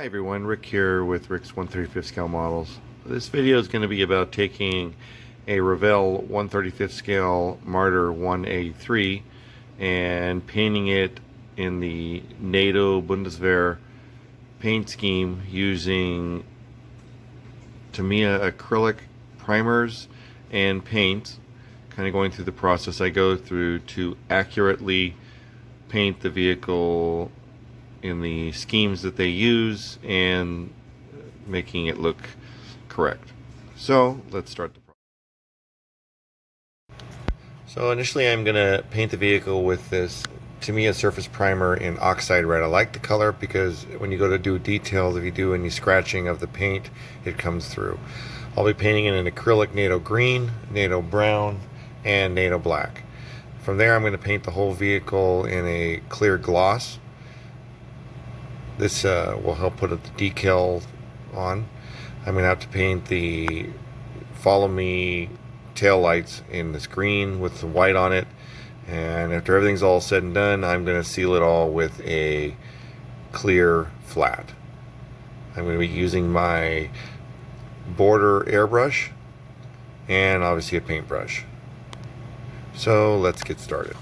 Hi everyone, Rick here with Rick's 1/35 scale models. This video is going to be about taking a Revell 1/35 scale Martyr 183 and painting it in the NATO Bundeswehr paint scheme using Tamiya acrylic primers and paint. Kind of going through the process I go through to accurately paint the vehicle in the schemes that they use and making it look correct. So let's start the process. So initially I'm going to paint the vehicle with this Tamiya surface primer in oxide red. I like the color because when you go to do details, if you do any scratching of the paint, it comes through. I'll be painting in an acrylic NATO green, NATO brown, and NATO black. From there I'm going to paint the whole vehicle in a clear gloss. This will help put the decal on. I'm going to have to paint the follow me tail lights in this green with the white on it, and after everything's all said and done, I'm going to seal it all with a clear flat. I'm going to be using my border airbrush and obviously a paintbrush. So let's get started.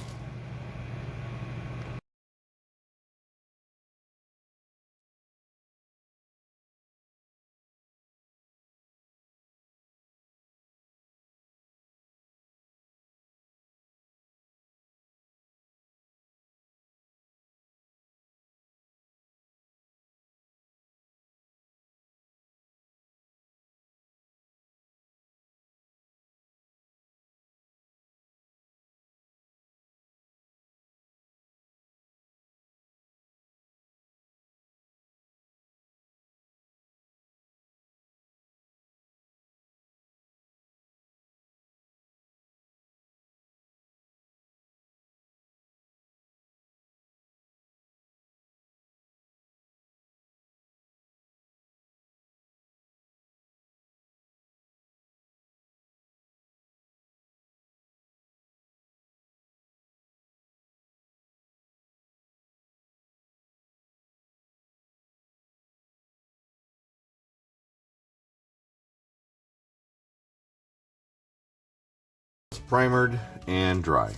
Primered and dry.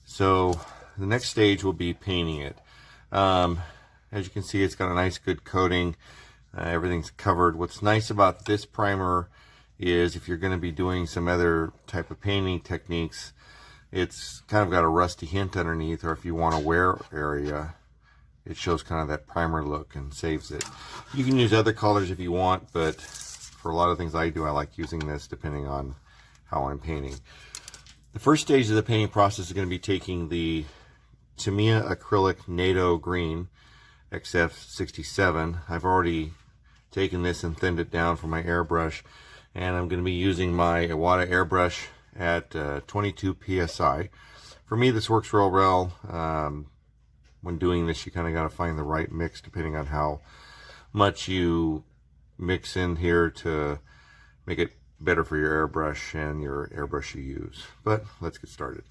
So the next stage will be painting it. As you can see, it's got a nice good coating. Everything's covered. What's nice about this primer is if you're going to be doing some other type of painting techniques, it's kind of got a rusty hint underneath, or if you want a wear area, it shows kind of that primer look and saves it. You can use other colors if you want, but for a lot of things I do, I like using this depending on how I'm painting. The first stage of the painting process is going to be taking the Tamiya acrylic NATO GREEN XF67. I've already taken this and thinned it down for my airbrush, and I'm going to be using my Iwata airbrush at 22 psi. For me, this works real well. When doing this, you kind of got to find the right mix depending on how much you mix in here to make it better for your airbrush and your airbrush you use. But let's get started.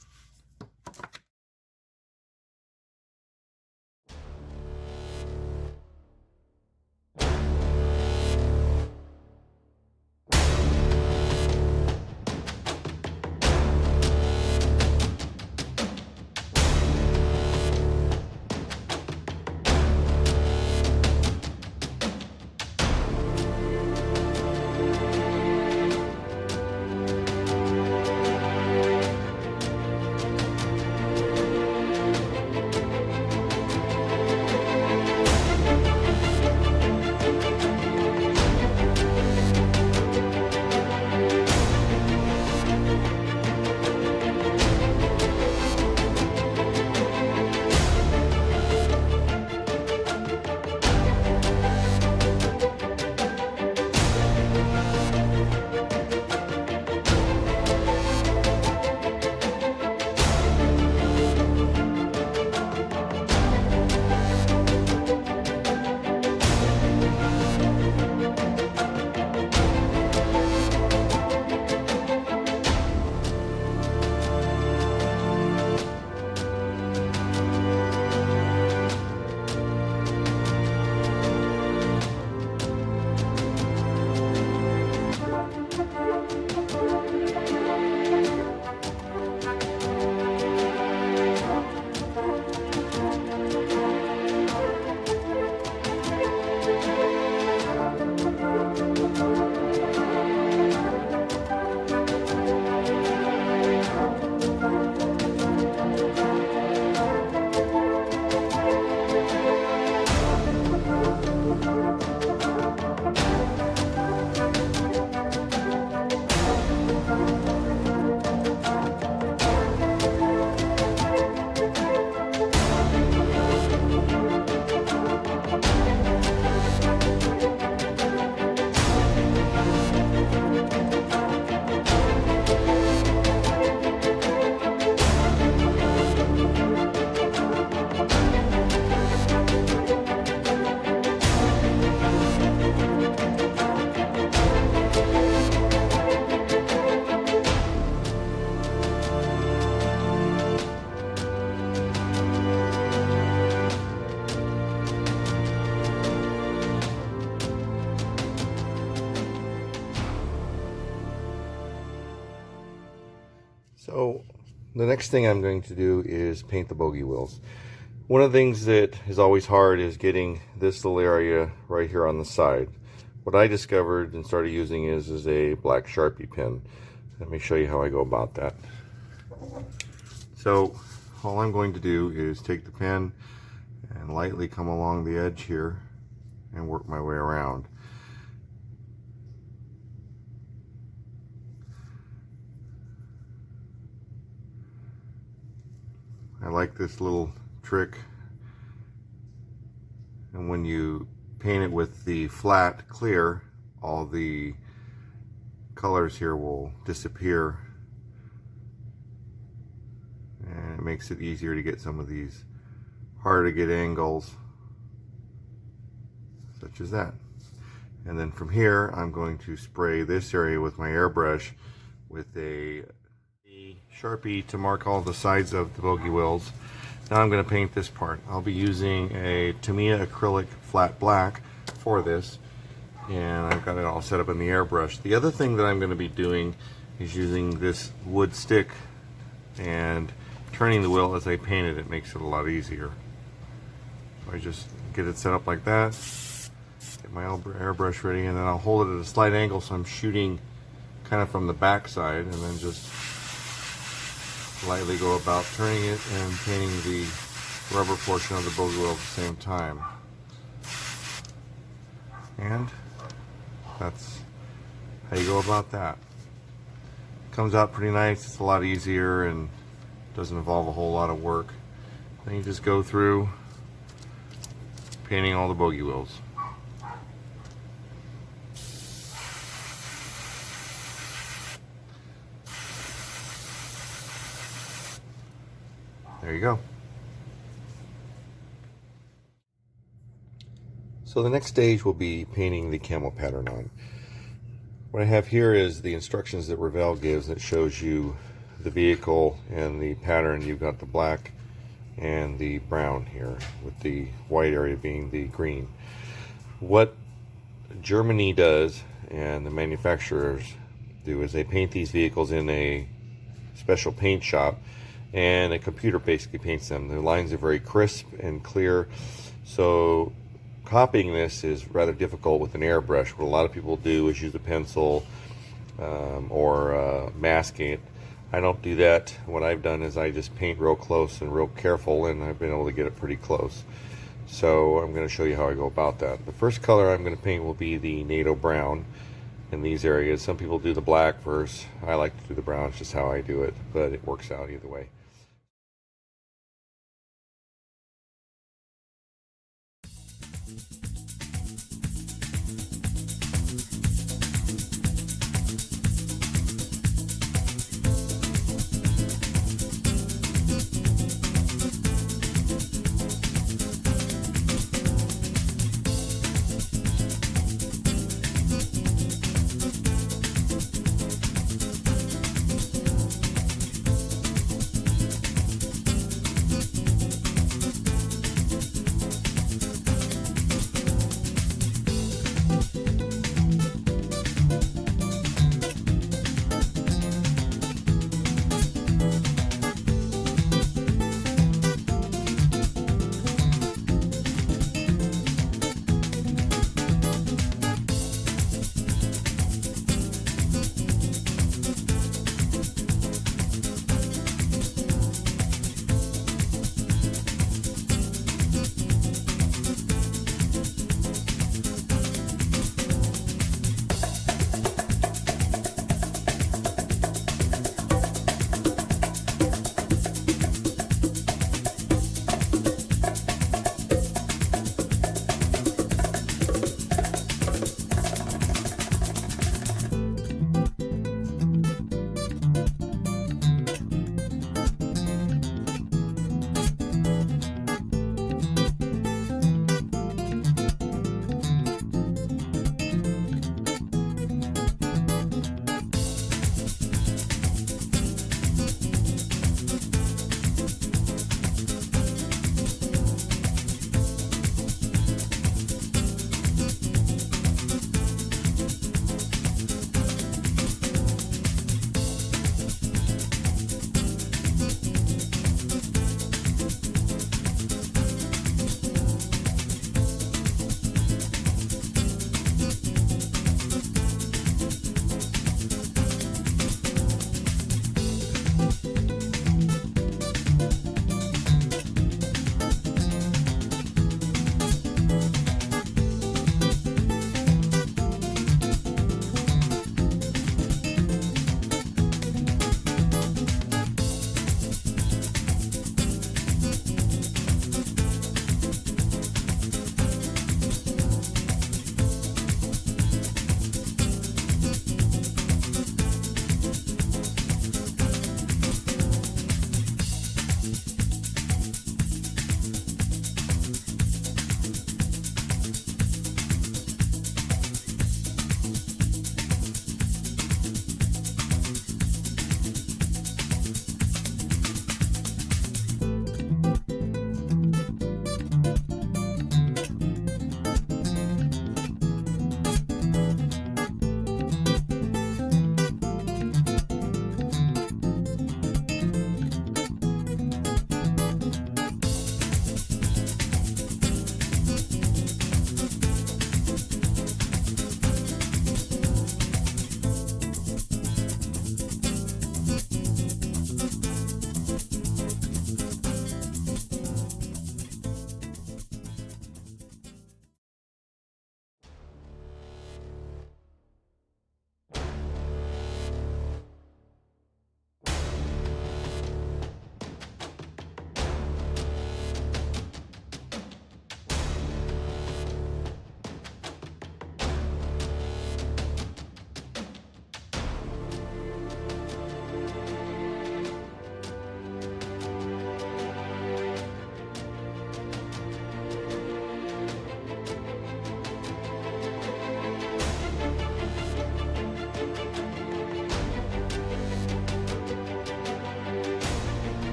So the next thing I'm going to do is paint the bogey wheels. One of the things that is always hard is getting this little area right here on the side. What I discovered and started using is a black Sharpie pen. Let me show you how I go about that. So all I'm going to do is take the pen and lightly come along the edge here and work my way around. I like this little trick, and when you paint it with the flat clear, all the colors here will disappear, and it makes it easier to get some of these harder to get angles, such as that. And then from here I'm going to spray this area with my airbrush with a Sharpie to mark all the sides of the bogey wheels. Now I'm going to paint this part. I'll be using a Tamiya acrylic flat black for this, and I've got it all set up in the airbrush. The other thing that I'm going to be doing is using this wood stick and turning the wheel as I paint it. It makes it a lot easier. So I just get it set up like that, get my airbrush ready, and then I'll hold it at a slight angle so I'm shooting kind of from the back side, and then just lightly go about turning it and painting the rubber portion of the bogey wheel at the same time. And that's how you go about that. Comes out pretty nice. It's a lot easier and doesn't involve a whole lot of work. Then you just go through painting all the bogey wheels. There you go. So the next stage will be painting the camo pattern on. What I have here is the instructions that Revell gives that shows you the vehicle and the pattern. You've got the black and the brown here, with the white area being the green. What Germany does and the manufacturers do is they paint these vehicles in a special paint shop, and a computer basically paints them. The lines are very crisp and clear, so copying this is rather difficult with an airbrush. What a lot of people do is use a pencil or masking it. I don't do that. What I've done is I just paint real close and real careful, and I've been able to get it pretty close. So I'm going to show you how I go about that. The first color I'm going to paint will be the NATO brown in these areas. Some people do the black first. I like to do the brown. It's just how I do it, but it works out either way.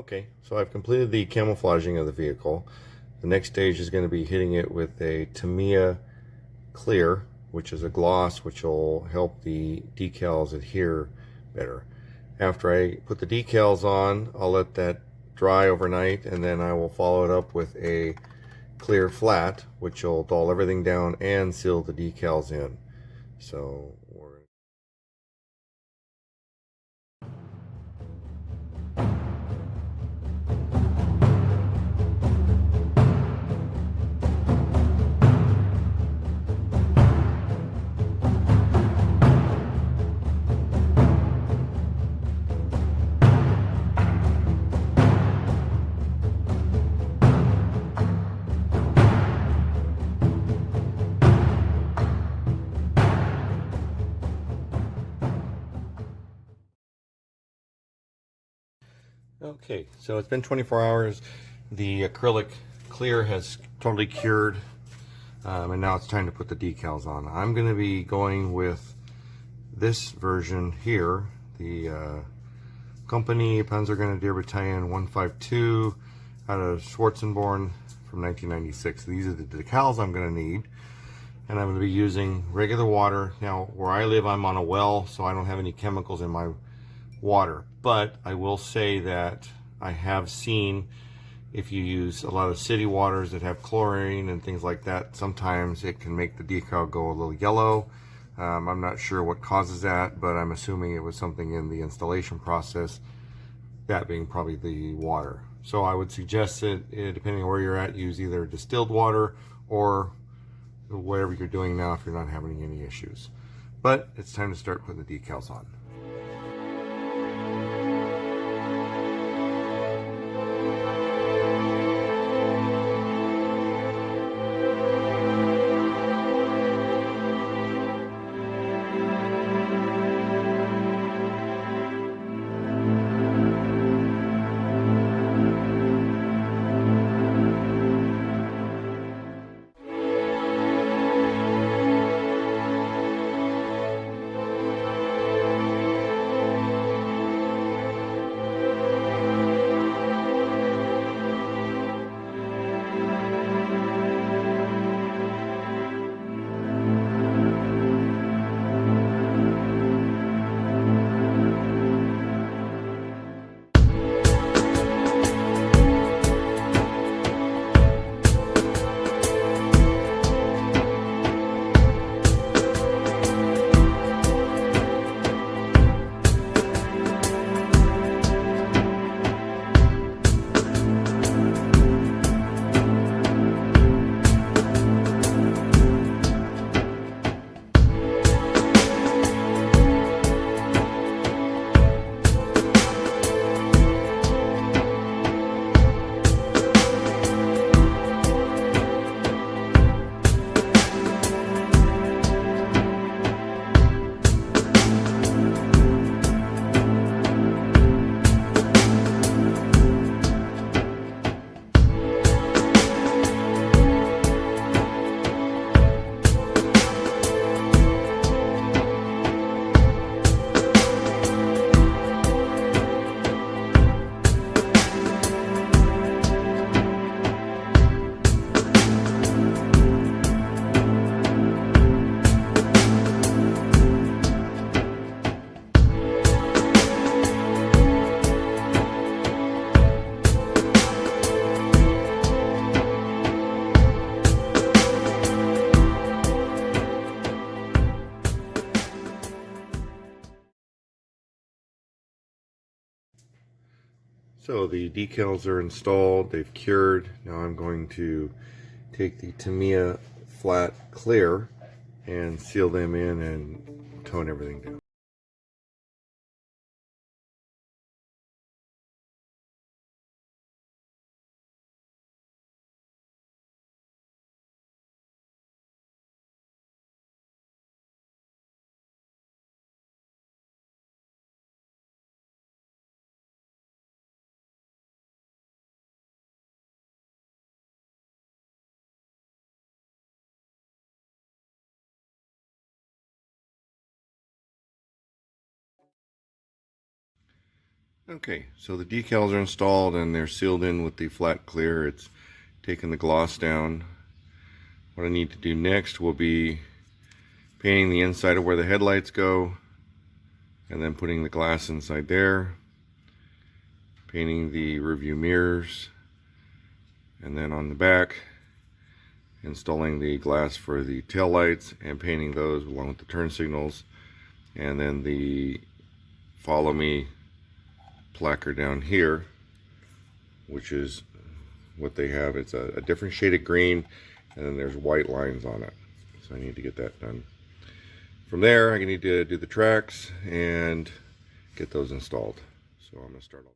Okay, so I've completed the camouflaging of the vehicle. The next stage is going to be hitting it with a Tamiya CLEAR, which is a gloss which will help the decals adhere better. After I put the decals on, I'll let that dry overnight, and then I will follow it up with a clear flat, which will dull everything down and seal the decals in. So okay, so it's been 24 hours. The acrylic clear has totally cured, and now it's time to put the decals on. I'm going to be going with this version here, the company Panzergrenadier Battalion 152 out of Schwarzenborn from 1996. These are the decals I'm going to need, and I'm going to be using regular water. Now, where I live, I'm on a well, so I don't have any chemicals in my water, but I will say that I have seen if you use a lot of city waters that have chlorine and things like that, sometimes it can make the decal go a little yellow. I'm not sure what causes that, but I'm assuming it was something in the installation process, that being probably the water. So I would suggest that, depending on where you're at, use either distilled water or whatever you're doing now if you're not having any issues. But it's time to start putting the decals on. So the decals are installed, they've cured. Now I'm going to take the Tamiya FLAT CLEAR and seal them in and tone everything down. Okay, so the decals are installed and they're sealed in with the flat clear. It's taken the gloss down. What I need to do next will be painting the inside of where the headlights go, and then putting the glass inside there, painting the rearview mirrors, and then on the back installing the glass for the tail lights and painting those along with the turn signals, and then the follow me placard down here, which is what they have. It's a different shade of green, and then there's white lines on it, so I need to get that done. From there I need to do the tracks and get those installed, so I'm going to start off.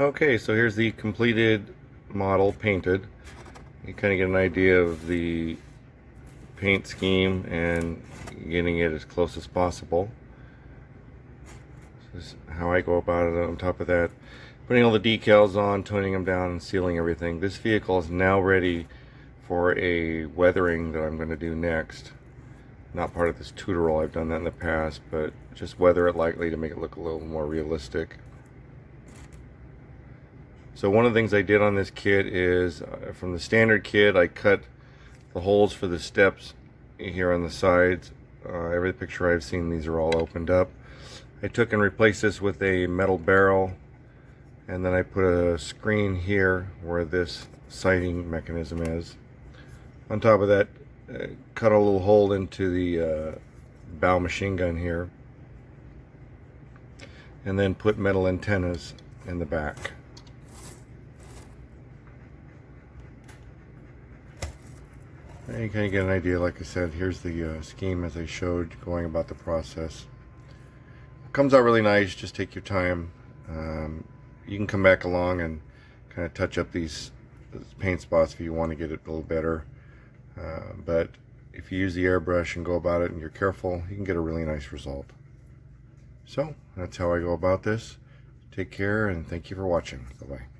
Okay, so here's the completed model painted. You kind of get an idea of the paint scheme and getting it as close as possible. So is how I go about it. On top of that, putting all the decals on, toning them down, and sealing everything. This vehicle is now ready for a weathering that I'm going to do next. Not part of this tutorial, I've done that in the past, but just weather it lightly to make it look a little more realistic. So one of the things I did on this kit is, from the standard kit, I cut the holes for the steps here on the sides. Every picture I've seen, these are all opened up. I took and replaced this with a metal barrel, and then I put a screen here where this sighting mechanism is. On top of that, cut a little hole into the bow machine gun here, and then put metal antennas in the back. And you kind of get an idea. Like I said, here's the scheme as I showed, going about the process. It comes out really nice. Just take your time. You can come back along and kind of touch up these paint spots if you want to get it a little better. But if you use the airbrush and go about it and you're careful, you can get a really nice result. So that's how I go about this. Take care and thank you for watching. Bye-bye.